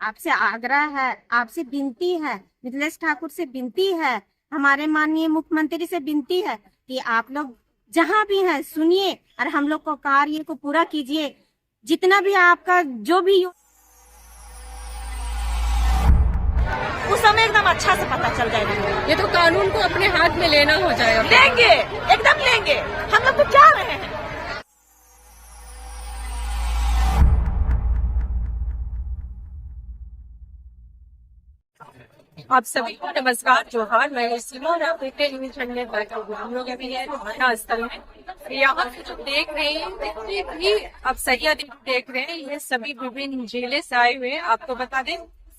आपसे आग्रह है, आपसे विनती है, मिथिलेश ठाकुर से विनती है, हमारे माननीय मुख्यमंत्री से विनती है कि आप लोग जहां भी हैं सुनिए और हम लोग को कार्य को पूरा कीजिए। जितना भी आपका जो भी उस समय एकदम अच्छा से पता चल जाएगा। ये तो कानून को अपने हाथ में लेना हो जाएगा। लेंगे, एकदम लेंगे, हम लोग तो जा रहे हैं। आप सभी को नमस्कार, जोहार। मैं सीमा और आप टेलीविजन में बैठा हुआ हम लोग अभी है घटना स्थल में। यहाँ से जो देख रहे हैं जितने भी आप सही देख रहे हैं, ये सभी विभिन्न जिले से आए हुए हैं। आपको बता दें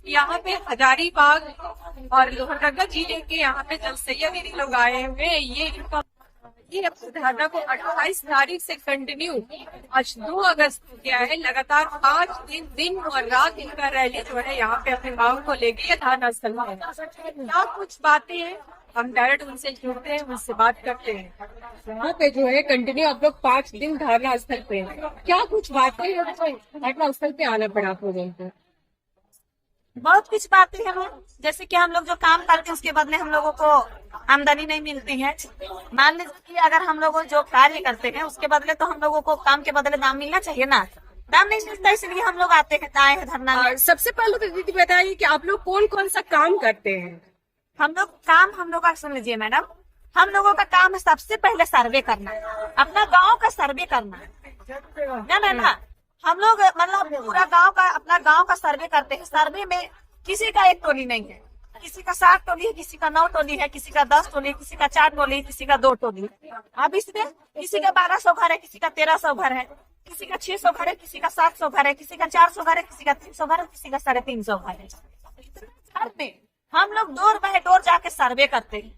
यहाँ पे हजारीबाग और लोहरदगा जिले के यहाँ पे जब सैयद लोग आए हुए हैं, ये अपनी धरना को 28 तारीख से कंटिन्यू आज 2 अगस्त को गया है। लगातार 5 दिन और रात इनका रैली जो है यहाँ पे अपनी मांग को लेके ये धरना स्थल में क्या कुछ बातें हैं, हम डायरेक्ट उनसे जुड़ते हैं, उनसे बात करते हैं। यहाँ पे जो है कंटिन्यू आप लोग 5 दिन धरना स्थल पे हैं, क्या कुछ बातें हैं धरना स्थल पे आना पड़ा आप लोगों को? बहुत कुछ बातें हैं, जैसे कि हम लोग जो काम करते हैं उसके बदले हम लोगों को आमदनी नहीं मिलती है। मान लीजिए कि अगर हम लोग जो कार्य करते हैं उसके बदले तो हम लोगों को काम के बदले दाम मिलना चाहिए ना, दाम नहीं मिलता, इसलिए हम लोग आते हैं, आए हैं धरना में। सबसे पहले तो दीदी बताइए कि आप लोग कौन कौन सा काम करते हैं? हम लोग का सुन लीजिए मैडम, हम लोगों का काम है सबसे पहले सर्वे करना, अपना गाँव का सर्वे करना ना। हम लोग मतलब पूरा गांव का, अपना गांव का सर्वे करते हैं। सर्वे में किसी का एक टोली नहीं है, किसी का 7 टोली है, किसी का 9 टोली है, किसी का 10 टोली, किसी का 4 टोली, किसी का 2 टोली। अब इसमें किसी का 1200 घर है, किसी का 1300 घर है, किसी का 600 घर है, किसी का 700 घर है, किसी का 400 घर है, किसी का 300 घर है, किसी का 350 घर है। घर में हम लोग डोर बाय डोर जाके सर्वे करते हैं।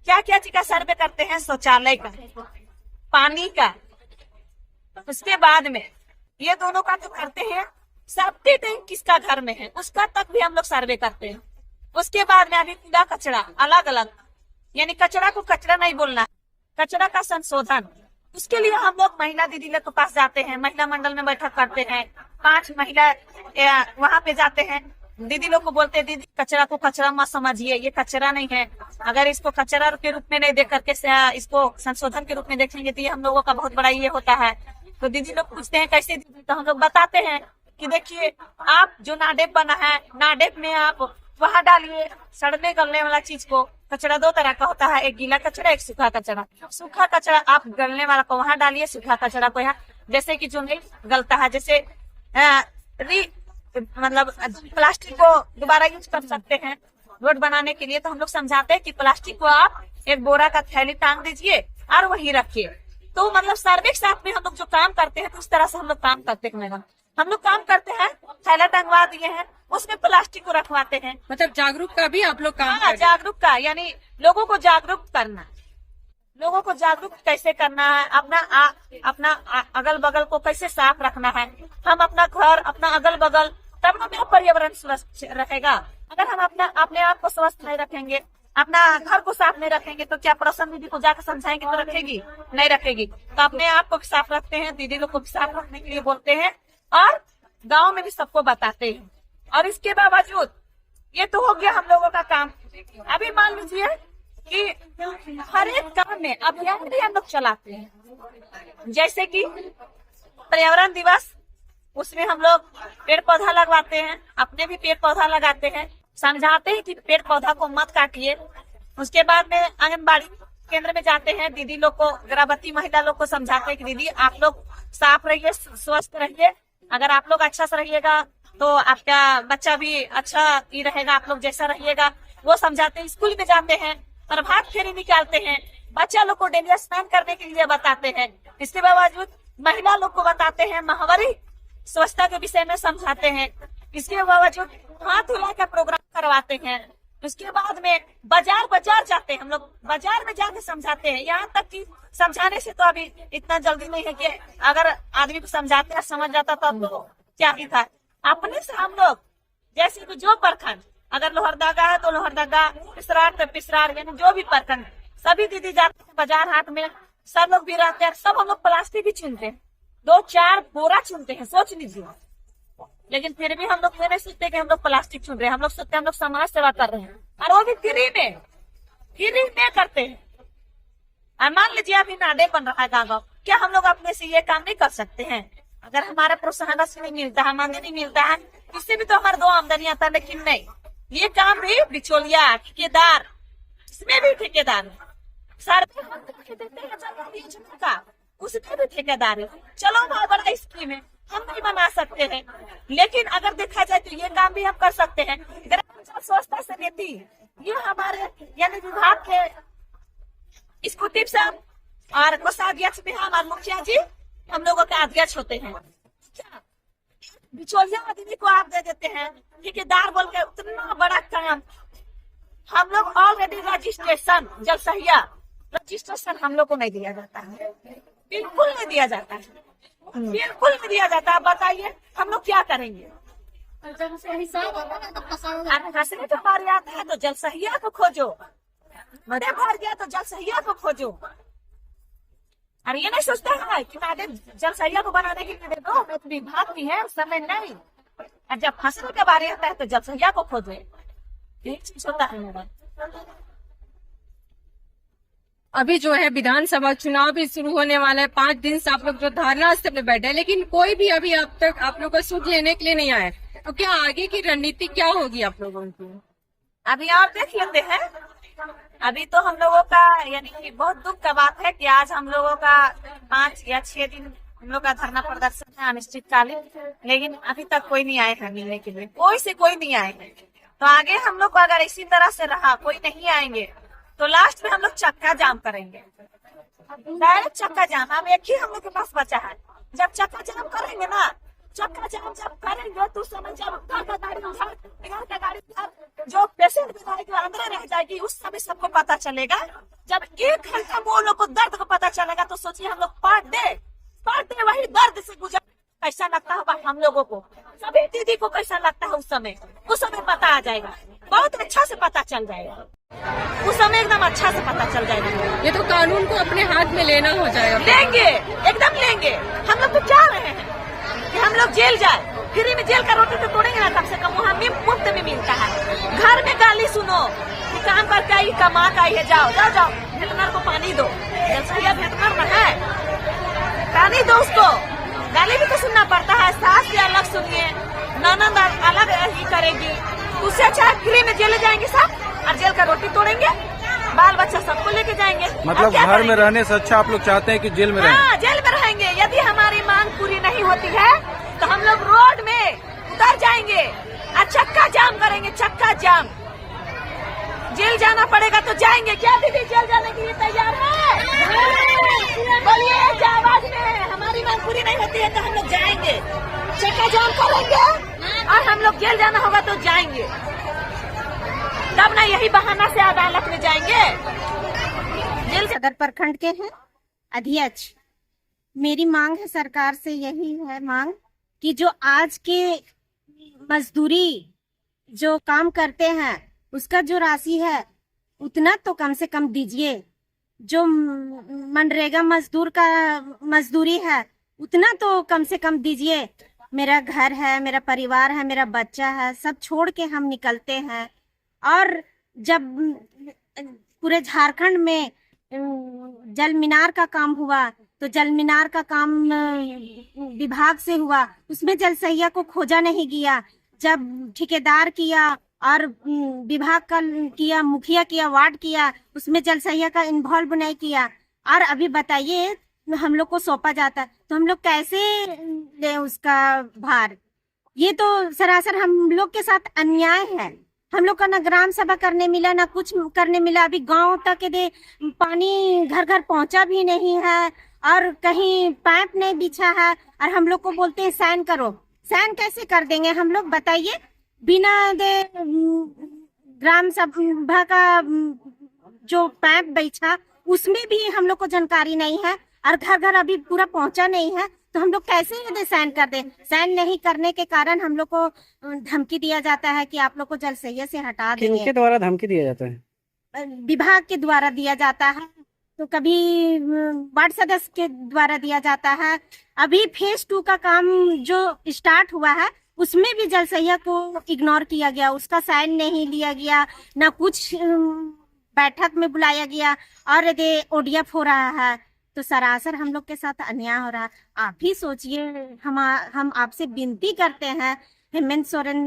क्या क्या चीज का सर्वे करते हैं? शौचालय का, पानी का, उसके बाद में ये दोनों का जो करते हैं, सेप्टिक टैंक किसका घर में है उसका तक भी हम लोग सर्वे करते हैं। उसके बाद में अभी कूड़ा कचरा अलग अलग, यानी कचरा को कचरा नहीं बोलना है, कचरा का संशोधन, उसके लिए हम लोग महिला दीदी लोग के पास जाते हैं, महिला मंडल में बैठक करते हैं। 5 महिला वहां पे जाते हैं, दीदी लोग को बोलते हैं दीदी कचरा को कचरा मत समझिए, ये कचरा नहीं है, अगर इसको कचरा के रूप में नहीं देख करके इसको संशोधन के रूप में देखेंगे तो ये हम लोगों का बहुत बड़ा ये होता है। तो दीदी लोग पूछते हैं कैसे दीदी, तो हम लोग बताते हैं कि देखिए आप जो नाडेप बना है, नाडेप में आप वहां डालिए सड़ने गलने वाला चीज को। कचरा 2 तरह का होता है, एक गीला कचरा, एक सूखा कचरा। सूखा कचरा आप गलने वाला को वहां डालिए, सूखा कचरा को यहाँ, जैसे कि जो नहीं गलता है, जैसे मतलब प्लास्टिक को दोबारा यूज कर सकते हैं रोड बनाने के लिए। तो हम लोग समझाते हैं कि प्लास्टिक को आप एक बोरा का थैली टांग दीजिए और वहीं रखिए। तो मतलब सर्वे के साथ में हम लोग जो काम करते हैं तो उस तरह से हम लोग काम करते हैं मैडम। हम लोग काम करते हैं, थैला टंगवा दिए हैं, उसमें प्लास्टिक को रखवाते हैं। मतलब जागरूक का भी आप लोग काम हाँ, जागरूक का, यानी लोगों को जागरूक करना, लोगों को जागरूक कैसे करना है, अपना अगल बगल को कैसे साफ रखना है। हम अपना घर, अपना अगल बगल, तब ना मेरा पर्यावरण स्वस्थ रहेगा। अगर हम अपने आप को स्वस्थ नहीं रखेंगे, अपना घर को साफ नहीं रखेंगे तो क्या प्रसन्न दीदी को जाकर समझाएंगे तो रखेगी? नहीं रखेगी। तो अपने आप को भी साफ रखते हैं, दीदी लोग को भी साफ रखने के लिए बोलते हैं और गांव में भी सबको बताते हैं। और इसके बावजूद ये तो हो गया हम लोगों का काम। अभी मान लीजिए कि हर एक काम में अभियान भी हम लोग चलाते हैं, जैसे कि पर्यावरण दिवस, उसमें हम लोग पेड़ पौधा लगवाते हैं, अपने भी पेड़ पौधा लगाते हैं, समझाते हैं कि पेड़ पौधा को मत काटिए। उसके बाद में आंगनबाड़ी केंद्र में जाते हैं, दीदी लोग को, गर्भवती महिला लोग को समझाते हैं कि दीदी आप लोग साफ रहिए, स्वस्थ रहिए, अगर आप लोग अच्छा से रहिएगा तो आपका बच्चा भी अच्छा ही रहेगा, आप लोग जैसा रहिएगा वो समझाते हैं। स्कूल में जाते हैं, प्रभात फेरी निकालते हैं, बच्चा लोग को डेली स्नान करने के लिए बताते हैं। इसके बावजूद महिला लोग को बताते हैं, माहवारी स्वच्छता के विषय में समझाते हैं। इसके बावजूद हाथ धुलाई का प्रोग्राम करवाते हैं। उसके बाद में बाजार जाते हैं, हम लोग बाजार में जाके समझाते हैं। यहाँ तक कि समझाने से तो अभी इतना जल्दी नहीं है कि अगर आदमी को समझाते हैं समझ जाता तो क्या ही था। अपने से हम लोग जैसे कि जो प्रखंड, अगर लोहरदगा है तो लोहरदगा, पिसरार तो पिसरार, यानी जो भी प्रखंड, सभी दीदी जाते हैं बाजार हाट में, सब लोग भी रहते हैं। सब हम लोग प्लास्टिक भी चुनते हैं, 2-4 बोरा चुनते हैं, सोच लीजिए। लेकिन फिर भी हम लोग ये नहीं सोचते कि हम लोग प्लास्टिक छूट रहे हैं, हम लोग सोचते हैं हम लोग समाज सेवा कर रहे हैं, और वो भी फ्री में करते हैं। और मान लीजिए अभी नाले बन रहा है गाँव, क्या हम लोग अपने से ये काम नहीं कर सकते हैं? अगर हमारा प्रोत्साहन से नहीं मिलता है, आमदनी नहीं मिलता है, इससे भी तो हमारे 2 आमदनी आता है, लेकिन नहीं, ये काम भी बिचौलिया ठेकेदार, इसमें भी ठेकेदार है। सर्वे हम करके देते हैं जगह योजना का, उसमें भी ठेकेदार है। चलो बहुत बड़ा स्कीम है, हम नहीं बना सकते हैं, लेकिन अगर देखा जाए तो ये काम भी हम कर सकते हैं। ग्राम जल स्वच्छता समिति, ये हमारे यानी विभाग के स्कूटिप साहब और कोषाध्यक्ष भी हमारे मुखिया जी हम लोगों के अध्यक्ष होते हैं। क्या बिचौलिया आदमी को आप दे देते हैं ठेकेदार बोल के, उतना बड़ा काम। हम लोग ऑलरेडी रजिस्ट्रेशन जल सहिया रजिस्ट्रेशन हम लोग को नहीं दिया जाता है, बिल्कुल नहीं दिया जाता है, बिल्कुल नहीं दिया जाता है। बताइए हम लोग क्या करेंगे? हंसने तो बारी आता है तो जल सहिया को खोजो, मदे भर गया तो जल सहिया को खोजो। और ये नहीं सोचता है कि मैंने जल सहिया को बनाने के लिए दे दो, मैं तो विभाग की है उस समय नहीं। और जब फंसने के बारे आता है तो जल सहिया को खोजो, यही चीज होता है मेरा। अभी जो है विधानसभा चुनाव भी शुरू होने वाला है, 5 दिन से आप लोग जो धरना स्थल पे बैठे हैं, लेकिन कोई भी अभी अब तक आप लोग का सुध लेने के लिए नहीं आया। तो क्या आगे की रणनीति क्या होगी आप लोगों की? अभी आप देख लेते हैं, अभी तो हम लोगों का यानी कि बहुत दुख का बात है कि आज हम लोगों का 5 या 6 दिन हम लोग का धरना प्रदर्शन है अनिश्चितकालीन, लेकिन अभी तक कोई नहीं आए हैं मिलने के लिए, कोई से कोई नहीं आए हैं। तो आगे हम लोग को अगर इसी तरह से रहा, कोई नहीं आएंगे, तो लास्ट में हम लोग चक्का जाम करेंगे, डायरेक्ट चक्का जाम। अब एक ही हम लोग के पास बचा है, जब चक्का जाम करेंगे ना, चक्का जाम जब करेंगे तो समय जब का गाड़ी उधर, का गाड़ी उधर, जो पेशेंट विधायक अंदर रह जाएगी, उस समय सबको पता चलेगा। जब 1 घंटा वो लोग को दर्द को पता चलेगा तो सोचिए हम लोग पार्ट दे वही दर्द से गुजर, कैसा लगता होगा हम लोगों को, सभी दीदी को कैसा लगता है उस समय पता आ जाएगा, बहुत अच्छा से पता चल जाएगा, उस समय एकदम अच्छा से पता चल जाएगा। ये तो कानून को अपने हाथ में लेना हो जाएगा। लेंगे, एकदम लेंगे। हम लोग तो चाह रहे हैं कि हम लोग जेल जाए, फ्री में जेल का रोटी तो तोड़ेंगे ना, कम से कम वहाँ में मुफ्त में मिलता है। घर में गाली सुनो कि काम करके आई, कमा के आई है, जाओ जाओ जाओ, भेटनर को पानी दो, जल सहिया भेटनर न है, पानी दो उसको। गाली भी तो सुनना पड़ता है, सास भी अलग सुनिए, ननद अलग ही करेगी, उससे अच्छा फ्री में जेल जाएंगे सब, और जेल का रोटी तोड़ेंगे, बाल बच्चा सबको लेके जाएंगे। मतलब घर में रहने से अच्छा आप लोग चाहते हैं कि जेल में रहें? हाँ, जेल में रहेंगे। यदि हमारी मांग पूरी नहीं होती है तो हम लोग रोड में उतर जाएंगे और चक्का जाम करेंगे, चक्का जाम। जेल जाना पड़ेगा तो जाएंगे। क्या दीदी जेल जाने के लिए तैयार है? बोलिए आवाज में, हमारी मांग पूरी नहीं होती है तो हम लोग जाएंगे, चक्का जाम करेंगे, और हम लोग जेल जाना होगा तो जाएंगे, तब ना यही बहाना से अदालत में जाएंगे। जेल सदर प्रखंड के हैं अध्यक्ष, मेरी मांग है सरकार से, यही है मांग कि जो आज के मजदूरी जो काम करते हैं उसका जो राशि है उतना तो कम से कम दीजिए। जो मनरेगा मजदूर का मजदूरी है उतना तो कम से कम दीजिए। मेरा घर है, मेरा परिवार है, मेरा बच्चा है, सब छोड़ के हम निकलते हैं। और जब पूरे झारखंड में जल मीनार का काम हुआ तो जल मीनार का काम विभाग से हुआ, उसमें जल सहिया को खोजा नहीं गया। जब ठेकेदार किया और विभाग का किया, मुखिया किया, वार्ड किया, उसमें जल सहिया का इन्वॉल्व नहीं किया। और अभी बताइए हम लोग को सौंपा जाता है तो हम लोग कैसे ले उसका भार? ये तो सरासर हम लोग के साथ अन्याय है। हम लोग का ना ग्राम सभा करने मिला, ना कुछ करने मिला। अभी गांव तक दे पानी घर घर पहुंचा भी नहीं है, और कहीं पाइप नहीं बिछा है, और हम लोग को बोलते हैं साइन करो। साइन कैसे कर देंगे हम लोग बताइए? बिना दे ग्राम सभा का जो पाइप बिछा उसमें भी हम लोग को जानकारी नहीं है, और घर घर अभी पूरा पहुंचा नहीं है, तो हम लोग कैसे साइन कर दें? साइन नहीं करने के कारण हम लोग को धमकी दिया जाता है कि आप लोग को जल सहिया से हटा देंगे। किनके द्वारा धमकी दिया जाता है? विभाग के द्वारा दिया जाता है, तो कभी वार्ड सदस्य के द्वारा दिया जाता है। अभी फेज 2 का काम जो स्टार्ट हुआ है उसमें भी जल सहिया को इग्नोर किया गया, उसका साइन नहीं लिया गया, ना कुछ बैठक में बुलाया गया, और ये ओडीएफ हो रहा है। तो सरासर हम लोग के साथ अन्याय हो रहा है। आप ही सोचिए, हम आपसे विनती करते हैं, हेमंत सोरेन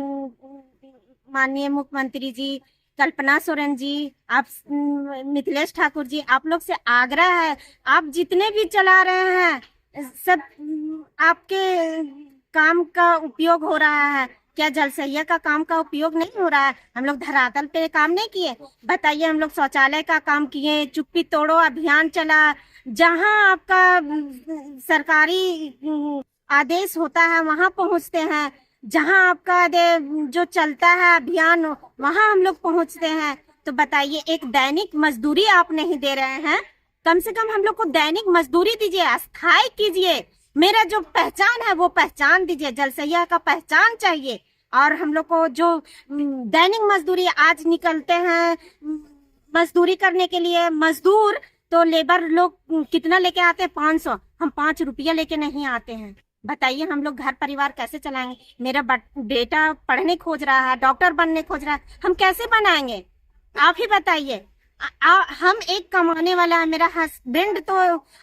माननीय मुख्यमंत्री जी, कल्पना सोरेन जी, आप मिथिलेश ठाकुर जी, आप लोग से आग्रह है, आप जितने भी चला रहे हैं सब आपके काम का उपयोग हो रहा है। क्या जल सहिया का काम का उपयोग नहीं हो रहा है? हम लोग धरातल पे काम नहीं किए? बताइए, हम लोग शौचालय का काम किए, चुप्पी तोड़ो अभियान चला, जहां आपका सरकारी आदेश होता है वहां पहुंचते हैं, जहां आपका जो चलता है अभियान वहां हम लोग पहुंचते हैं। तो बताइए, एक दैनिक मजदूरी आप नहीं दे रहे हैं, कम से कम हम लोग को दैनिक मजदूरी दीजिए, अस्थायी कीजिए, मेरा जो पहचान है वो पहचान दीजिए, जल सहिया का पहचान चाहिए। और हम लोग को जो दैनिक मजदूरी आज निकलते हैं मजदूरी करने के लिए, मजदूर तो लेबर लोग कितना लेके आते हैं? 500, हम 5 रुपया लेके नहीं आते हैं। बताइए, हम लोग घर परिवार कैसे चलाएंगे? मेरा बेटा पढ़ने खोज रहा है, डॉक्टर बनने खोज रहा है, हम कैसे बनाएंगे? आप ही बताइए। हम एक कमाने वाला है, मेरा हस्बैंड तो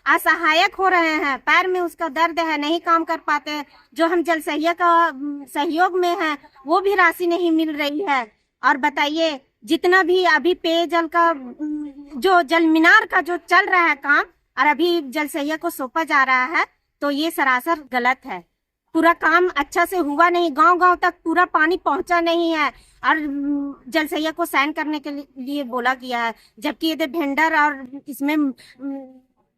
असहायक हो रहे हैं, पैर में उसका दर्द है, नहीं काम कर पाते हैं, जो हम जल सहिया का सहयोग में है वो भी राशि नहीं मिल रही है। और बताइए, जितना भी अभी पेयजल का जो जल मीनार का जो चल रहा है काम, और अभी जल सहिया को सौंपा जा रहा है, तो ये सरासर गलत है। पूरा काम अच्छा से हुआ नहीं, गांव-गांव तक पूरा पानी पहुंचा नहीं है, और जल सहिया को साइन करने के लिए बोला गया है, जबकि ये भेंडर और इसमें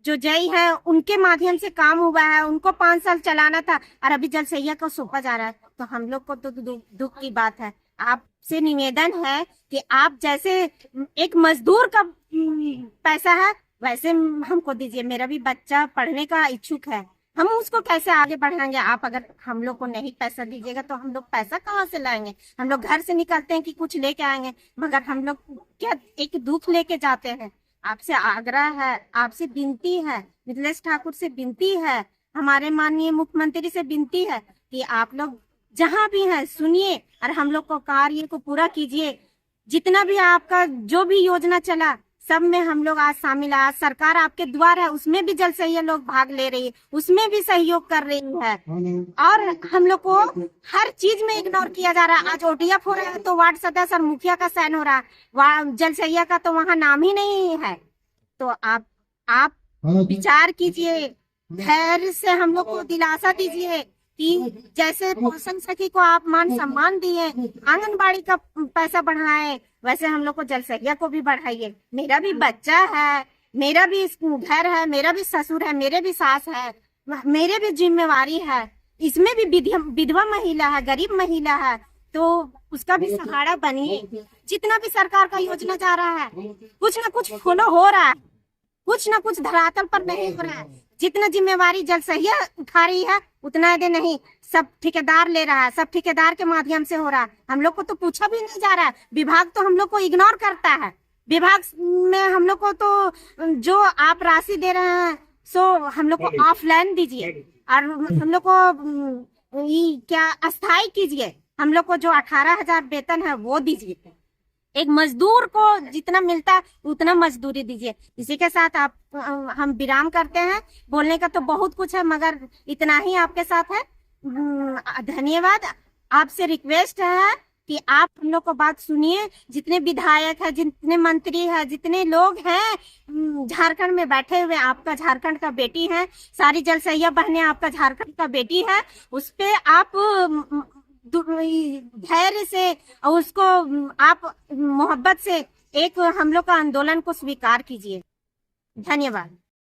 जो जय है उनके माध्यम से काम हुआ है, उनको 5 साल चलाना था, और अभी जल सहिया को सौंपा जा रहा है। तो हम लोग को तो दुख की बात है। आपसे निवेदन है कि आप जैसे एक मजदूर का पैसा है वैसे हमको दीजिए। मेरा भी बच्चा पढ़ने का इच्छुक है, हम उसको कैसे आगे बढ़ाएंगे? आप अगर हम लोग को नहीं पैसा दीजिएगा तो हम लोग पैसा कहाँ से लाएंगे? हम लोग घर से निकलते हैं कि कुछ लेके आएंगे, मगर हम लोग क्या एक दुख लेके जाते हैं। आपसे आग्रह है, आपसे विनती है, मिथिलेश ठाकुर से विनती है, हमारे माननीय मुख्यमंत्री से विनती है कि आप लोग जहाँ भी हैं सुनिए और हम लोग को कार्य को पूरा कीजिए। जितना भी आपका जो भी योजना चला सब में हम लोग आज शामिल है। आज सरकार आपके द्वार है, उसमें भी जल सहिया लोग भाग ले रही है, उसमें भी सहयोग कर रही है, और हम लोग को हर चीज में इग्नोर किया जा रहा है। आज ओडीएफ हो रहा है तो वार्ड सदस्य और मुखिया का साइन हो रहा है, जल सहिया का तो वहाँ नाम ही नहीं है। तो आप विचार कीजिए, धैर्य से हम लोग को दिलासा दीजिए कि जैसे पोषण सखी को आप मान सम्मान दिए, आंगनबाड़ी का पैसा बढ़ाए, वैसे हम लोग को जल सहिया को भी बढ़ाइए। मेरा भी बच्चा है, मेरा भी घर है, मेरा भी ससुर है, मेरे भी सास है, मेरे भी जिम्मेवारी है। इसमें भी विधवा महिला है, गरीब महिला है, तो उसका भी सहारा बनिए। जितना भी सरकार का योजना जा रहा है कुछ ना कुछ फॉलो हो रहा है, कुछ ना कुछ धरातल पर नहीं हो रहा है। जितना जिम्मेवारी जल सहिया उठा रही है उतना यदि नहीं, सब ठेकेदार ले रहा है, सब ठेकेदार के माध्यम से हो रहा है। हम लोग को तो पूछा भी नहीं जा रहा है, विभाग तो हम लोग को इग्नोर करता है। विभाग में हम लोग को तो जो आप राशि दे रहे हैं सो हम लोग को ऑफलाइन दीजिए, और हम लोग को क्या अस्थायी कीजिए। हम लोग को जो 18,000 वेतन है वो दीजिए। एक मजदूर को जितना मिलता है उतना मजदूरी दीजिए। इसी के साथ हम विराम करते हैं। बोलने का तो बहुत कुछ है मगर इतना ही आपके साथ है। धन्यवाद। आपसे रिक्वेस्ट है कि आप हम लोग को बात सुनिए। जितने विधायक है, जितने मंत्री है, जितने लोग हैं झारखंड में बैठे हुए, आपका झारखंड का बेटी है, सारी जल सहिया बहनें आपका झारखंड का बेटी है। उस पे आप धैर्य से और उसको आप मोहब्बत से एक हम लोग का आंदोलन को स्वीकार कीजिए। धन्यवाद।